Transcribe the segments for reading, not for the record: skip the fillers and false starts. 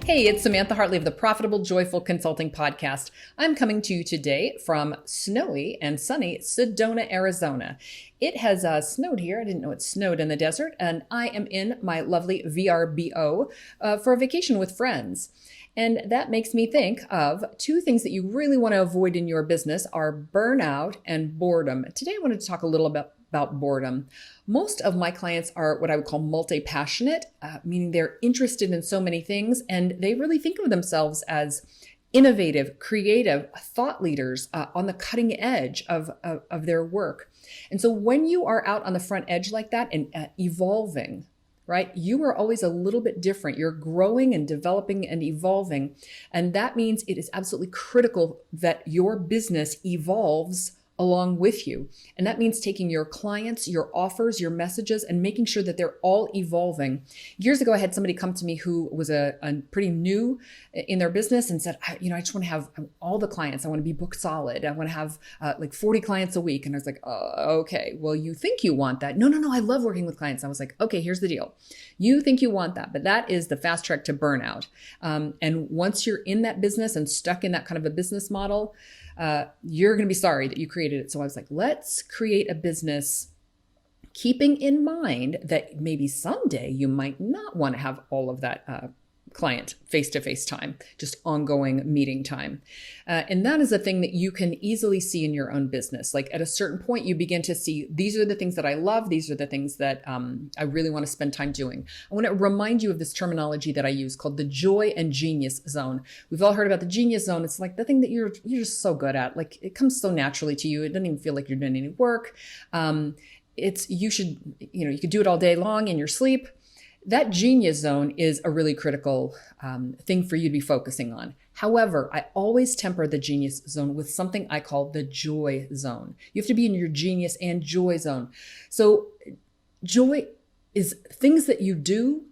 Hey, it's Samantha Hartley of the Profitable Joyful Consulting Podcast. I'm coming to you today from snowy and sunny Sedona, Arizona. It has snowed here. I didn't know it snowed in the desert, and I am in my lovely VRBO for a vacation with friends. And that makes me think of two things that you really want to avoid in your business are burnout and boredom. Today, I wanted to talk a little about boredom. Most of my clients are what I would call multi-passionate, meaning they're interested in so many things, and they really think of themselves as innovative, creative, thought leaders on the cutting edge of their work. And so when you are out on the front edge like that and evolving, right? You are always a little bit different. You're growing and developing and evolving. And that means it is absolutely critical that your business evolves along with you. And that means taking your clients, your offers, your messages, and making sure that they're all evolving. Years ago, I had somebody come to me who was a pretty new in their business and said, I just want to have all the clients. I want to be booked solid. I want to have like 40 clients a week. And I was like, okay, well, you think you want that. No, I love working with clients. I was like, okay, here's the deal. You think you want that, but that is the fast track to burnout. And once you're in that business and stuck in that kind of a business model, you're going to be sorry that you created it. So I was like, let's create a business keeping in mind that maybe someday you might not want to have all of that client face-to-face time, just ongoing meeting time. And that is a thing that you can easily see in your own business. Like at a certain point, you begin to see, these are the things that I love. These are the things that I really want to spend time doing. I want to remind you of this terminology that I use called the Joy and Genius Zone. We've all heard about the Genius Zone. It's like the thing that you're just so good at. Like it comes so naturally to you. It doesn't even feel like you're doing any work. You could do it all day long in your sleep. That genius zone is a really critical thing for you to be focusing on. However, I always temper the genius zone with something I call the joy zone. You have to be in your genius and joy zone. So joy is things that you do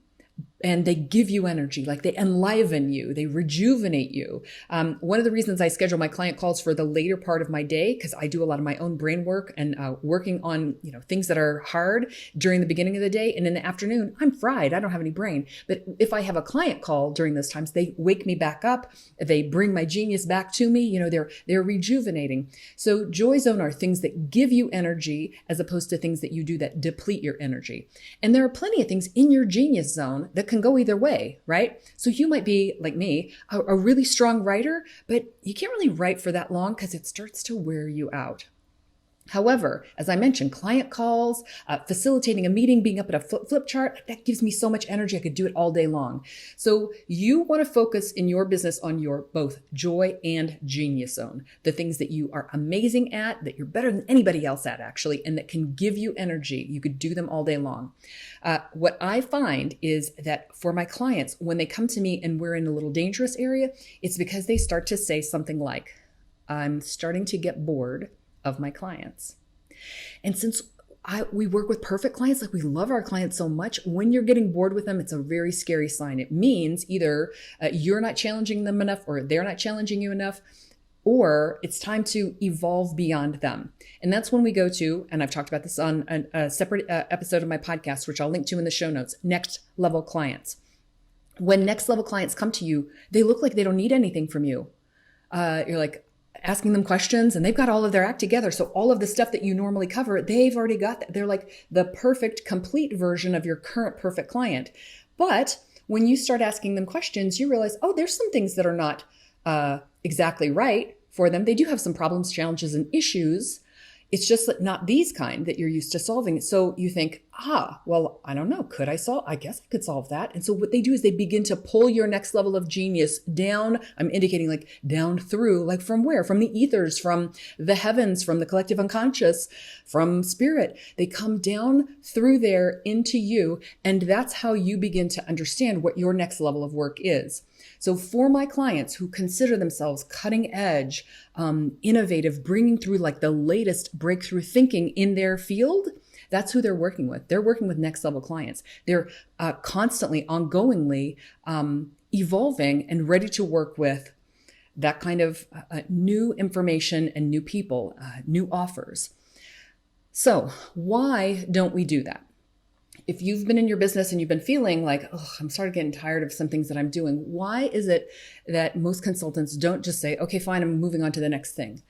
and they give you energy, like they enliven you, they rejuvenate you. One of the reasons I schedule my client calls for the later part of my day, because I do a lot of my own brain work and working on things that are hard during the beginning of the day. And in the afternoon, I'm fried. I don't have any brain. But if I have a client call during those times, they wake me back up. They bring my genius back to me. They're rejuvenating. So joy zone are things that give you energy as opposed to things that you do that deplete your energy. And there are plenty of things in your genius zone that can go either way, right? So you might be, like me, a really strong writer, but you can't really write for that long because it starts to wear you out. However, as I mentioned, client calls, facilitating a meeting, being up at a flip chart, that gives me so much energy. I could do it all day long. So you want to focus in your business on your both joy and genius zone, the things that you are amazing at, that you're better than anybody else at actually, and that can give you energy. You could do them all day long. What I find is that for my clients, when they come to me and we're in a little dangerous area, it's because they start to say something like, I'm starting to get bored of my clients. And since we work with perfect clients, like we love our clients so much, when you're getting bored with them, it's a very scary sign. It means either you're not challenging them enough or they're not challenging you enough, or it's time to evolve beyond them. And that's when we go to, and I've talked about this on a separate episode of my podcast, which I'll link to in the show notes, next level clients. When next level clients come to you, they look like they don't need anything from you. You're like, asking them questions and they've got all of their act together. So all of the stuff that you normally cover, they've already got that. They're like the perfect, complete version of your current perfect client. But when you start asking them questions, you realize, there's some things that are not exactly right for them. They do have some problems, challenges, and issues. It's just that not these kind that you're used to solving. So you think, well, I don't know. Could I solve? I guess I could solve that. And so what they do is they begin to pull your next level of genius down. I'm indicating like down through, like from where? From the ethers, from the heavens, from the collective unconscious, from spirit. They come down through there into you. And that's how you begin to understand what your next level of work is. So for my clients who consider themselves cutting edge, innovative, bringing through like the latest breakthrough thinking in their field, that's who they're working with. They're working with next level clients. They're constantly, ongoingly evolving and ready to work with that kind of new information and new people, new offers. So why don't we do that? If you've been in your business and you've been feeling like, oh, I'm starting getting tired of some things that I'm doing, why is it that most consultants don't just say, okay, fine, I'm moving on to the next thing?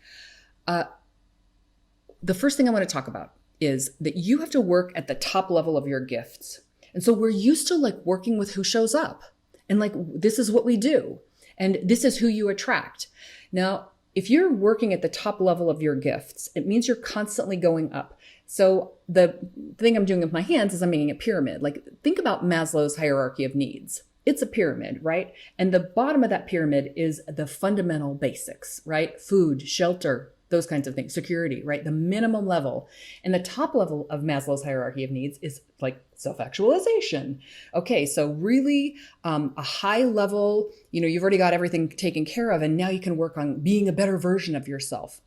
The first thing I want to talk about is that you have to work at the top level of your gifts. And so we're used to like working with who shows up and like, this is what we do. And this is who you attract. Now, if you're working at the top level of your gifts, it means you're constantly going up. So the thing I'm doing with my hands is I'm making a pyramid. Like think about Maslow's hierarchy of needs. It's a pyramid, right? And the bottom of that pyramid is the fundamental basics, right? Food, shelter, those kinds of things, security, right? The minimum level. And the top level of Maslow's hierarchy of needs is like self-actualization. Okay, so really a high level, you've already got everything taken care of, and now you can work on being a better version of yourself.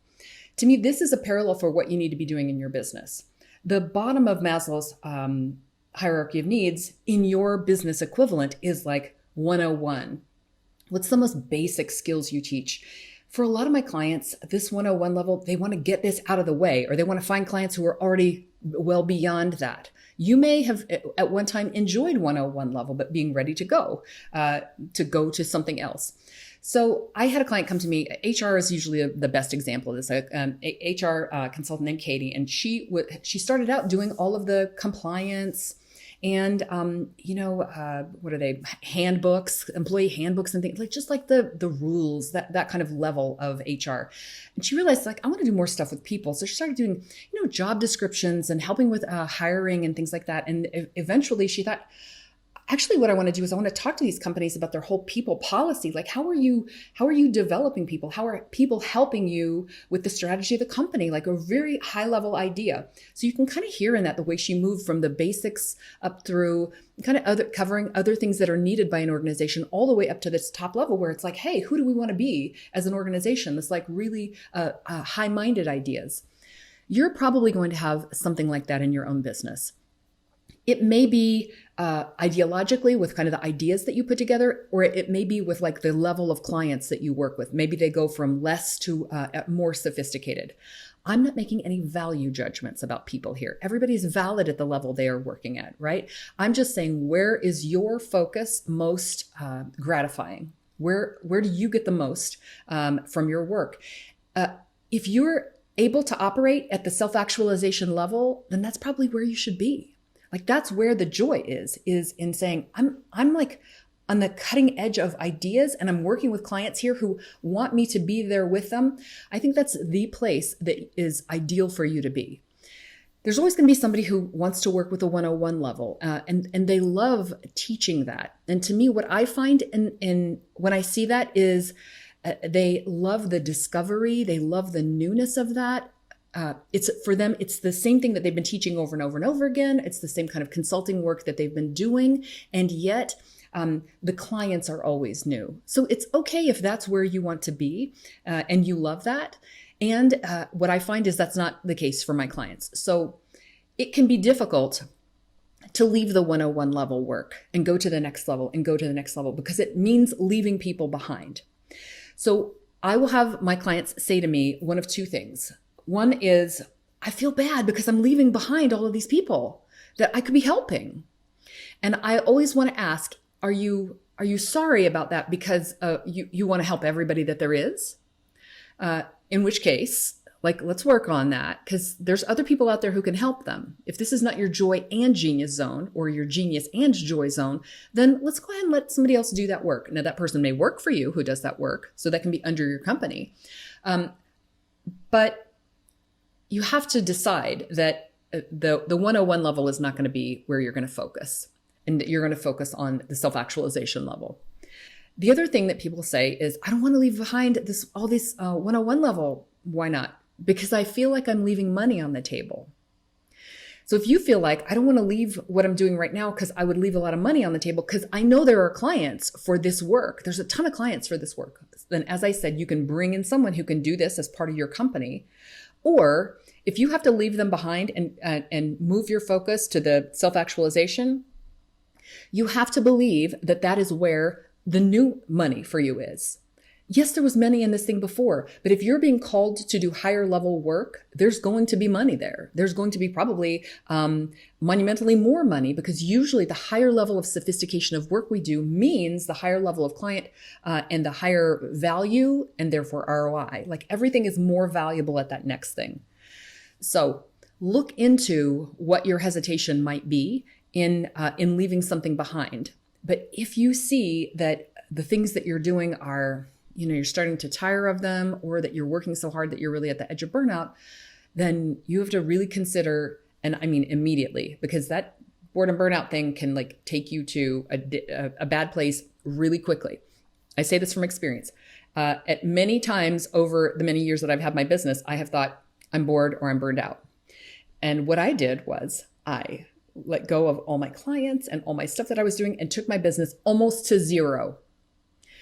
To me, this is a parallel for what you need to be doing in your business. The bottom of Maslow's hierarchy of needs in your business equivalent is like 101. What's the most basic skills you teach? For a lot of my clients, this 101 level, they want to get this out of the way, or they want to find clients who are already well beyond that. You may have at one time enjoyed 101 level, but being ready to go to something else. So I had a client come to me. HR is usually the best example of this. HR consultant named Katie, and she started out doing all of the compliance and what are they? Handbooks, employee handbooks, and things like just like the rules, that kind of level of HR. And she realized like I want to do more stuff with people, so she started doing job descriptions and helping with hiring and things like that. And eventually she thought, actually, what I want to do is I want to talk to these companies about their whole people policy. Like, how are you developing people? How are people helping you with the strategy of the company? Like a very high level idea. So you can kind of hear in that the way she moved from the basics up through kind of covering other things that are needed by an organization all the way up to this top level where it's like, hey, who do we want to be as an organization? That's like really high-minded ideas. You're probably going to have something like that in your own business. It may be ideologically with kind of the ideas that you put together, or it may be with like the level of clients that you work with. Maybe they go from less to more sophisticated. I'm not making any value judgments about people here. Everybody's valid at the level they are working at, right? I'm just saying, where is your focus most gratifying? Where do you get the most from your work? If you're able to operate at the self-actualization level, then that's probably where you should be. Like that's where the joy is in saying, I'm like on the cutting edge of ideas and I'm working with clients here who want me to be there with them. I think that's the place that is ideal for you to be. There's always going to be somebody who wants to work with a 101 level and they love teaching that. And to me, what I find in when I see that is they love the discovery. They love the newness of that. It's for them, it's the same thing that they've been teaching over and over and over again. It's the same kind of consulting work that they've been doing. And yet the clients are always new. So it's okay if that's where you want to be and you love that. And what I find is that's not the case for my clients. So it can be difficult to leave the 101 level work and go to the next level and go to the next level because it means leaving people behind. So I will have my clients say to me one of two things. One is, I feel bad because I'm leaving behind all of these people that I could be helping. And I always want to ask, are you sorry about that because you want to help everybody that there is? In which case, like, let's work on that because there's other people out there who can help them. If this is not your joy and genius zone or your genius and joy zone, then let's go ahead and let somebody else do that work. Now, that person may work for you who does that work, so that can be under your company. But you have to decide that the 101 level is not going to be where you're going to focus and that you're going to focus on the self-actualization level. The other thing that people say is, I don't want to leave behind all this 101 level. Why not? Because I feel like I'm leaving money on the table. So if you feel like I don't want to leave what I'm doing right now because I would leave a lot of money on the table because I know there are clients for this work. There's a ton of clients for this work. Then as I said, you can bring in someone who can do this as part of your company. Or if you have to leave them behind and move your focus to the self-actualization, you have to believe that that is where the new money for you is. Yes, there was money in this thing before, but if you're being called to do higher level work, there's going to be money there. There's going to be probably monumentally more money, because usually the higher level of sophistication of work we do means the higher level of client and the higher value, and therefore ROI. Like, everything is more valuable at that next thing. So look into what your hesitation might be in leaving something behind. But if you see that the things that you're doing are, you're starting to tire of them, or that you're working so hard that you're really at the edge of burnout, then you have to really consider, and I mean immediately, because that boredom burnout thing can like take you to a bad place really quickly. I say this from experience. At many times over the many years that I've had my business, I have thought I'm bored or I'm burned out. And what I did was I let go of all my clients and all my stuff that I was doing and took my business almost to zero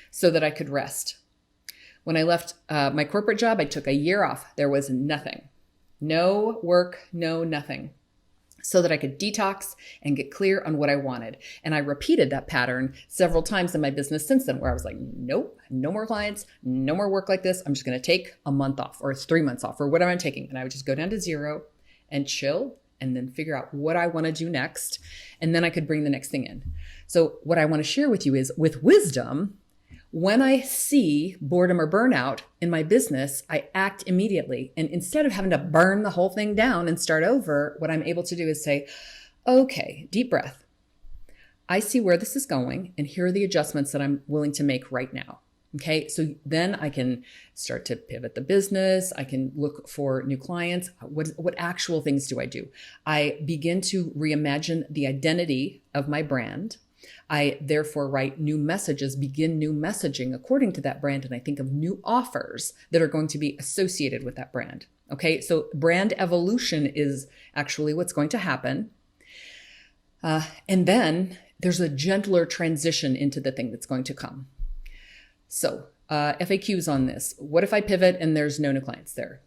so that I could rest. When I left my corporate job, I took a year off. There was nothing, no work, no nothing, so that I could detox and get clear on what I wanted. And I repeated that pattern several times in my business since then, where I was like, nope, no more clients, no more work like this. I'm just going to take a month off, or 3 months off, or whatever I'm taking. And I would just go down to zero and chill, and then figure out what I want to do next. And then I could bring the next thing in. So what I want to share with you is, with wisdom, when I see boredom or burnout in my business, I act immediately. And instead of having to burn the whole thing down and start over, what I'm able to do is say, okay, deep breath. I see where this is going, and here are the adjustments that I'm willing to make right now. Okay, so then I can start to pivot the business. I can look for new clients. What actual things do I do? I begin to reimagine the identity of my brand. I therefore write new messages, begin new messaging according to that brand, and I think of new offers that are going to be associated with that brand. Okay, so brand evolution is actually what's going to happen. And then there's a gentler transition into the thing that's going to come. So FAQs on this. What if I pivot and there's no new clients there?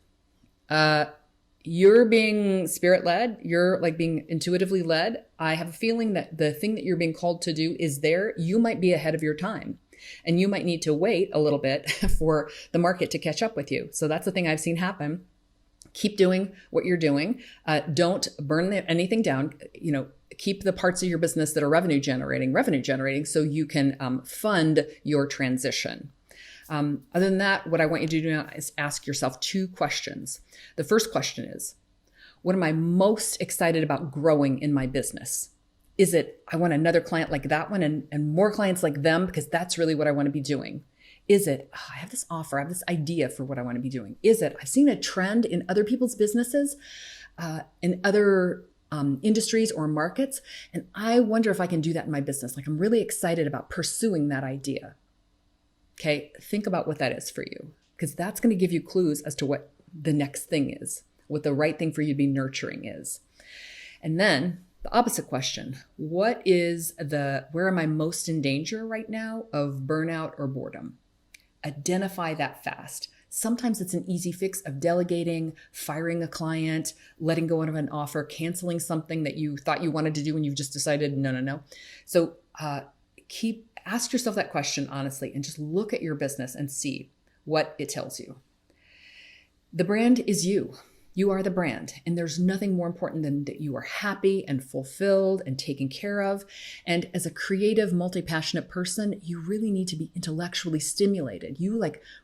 You're being spirit-led. You're like being intuitively led. I have a feeling that the thing that you're being called to do is there. You might be ahead of your time, and you might need to wait a little bit for the market to catch up with you. So that's the thing I've seen happen. Keep doing what you're doing. Don't burn anything down. Keep the parts of your business that are revenue generating so you can fund your transition. Other than that, what I want you to do now is ask yourself 2 questions. The first question is, what am I most excited about growing in my business? Is it, I want another client like that one and more clients like them, because that's really what I want to be doing? Is it, I have this offer, I have this idea for what I want to be doing? Is it, I've seen a trend in other people's businesses, in other industries or markets, and I wonder if I can do that in my business. Like, I'm really excited about pursuing that idea. Okay, think about what that is for you, because that's going to give you clues as to what the next thing is, what the right thing for you to be nurturing is. And then the opposite question, where am I most in danger right now of burnout or boredom? Identify that fast. Sometimes it's an easy fix of delegating, firing a client, letting go of an offer, canceling something that you thought you wanted to do and you've just decided, no. So ask yourself that question honestly, and just look at your business and see what it tells you. The brand is you. You are the brand, and there's nothing more important than that you are happy and fulfilled and taken care of. And as a creative, multi-passionate person, you really need to be intellectually stimulated. You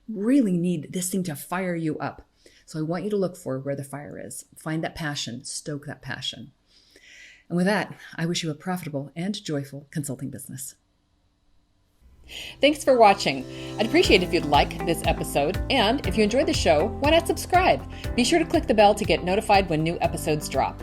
really need this thing to fire you up. So I want you to look for where the fire is. Find that passion, stoke that passion. And with that, I wish you a profitable and joyful consulting business. Thanks for watching. I'd appreciate it if you'd like this episode, and if you enjoyed the show, why not subscribe? Be sure to click the bell to get notified when new episodes drop.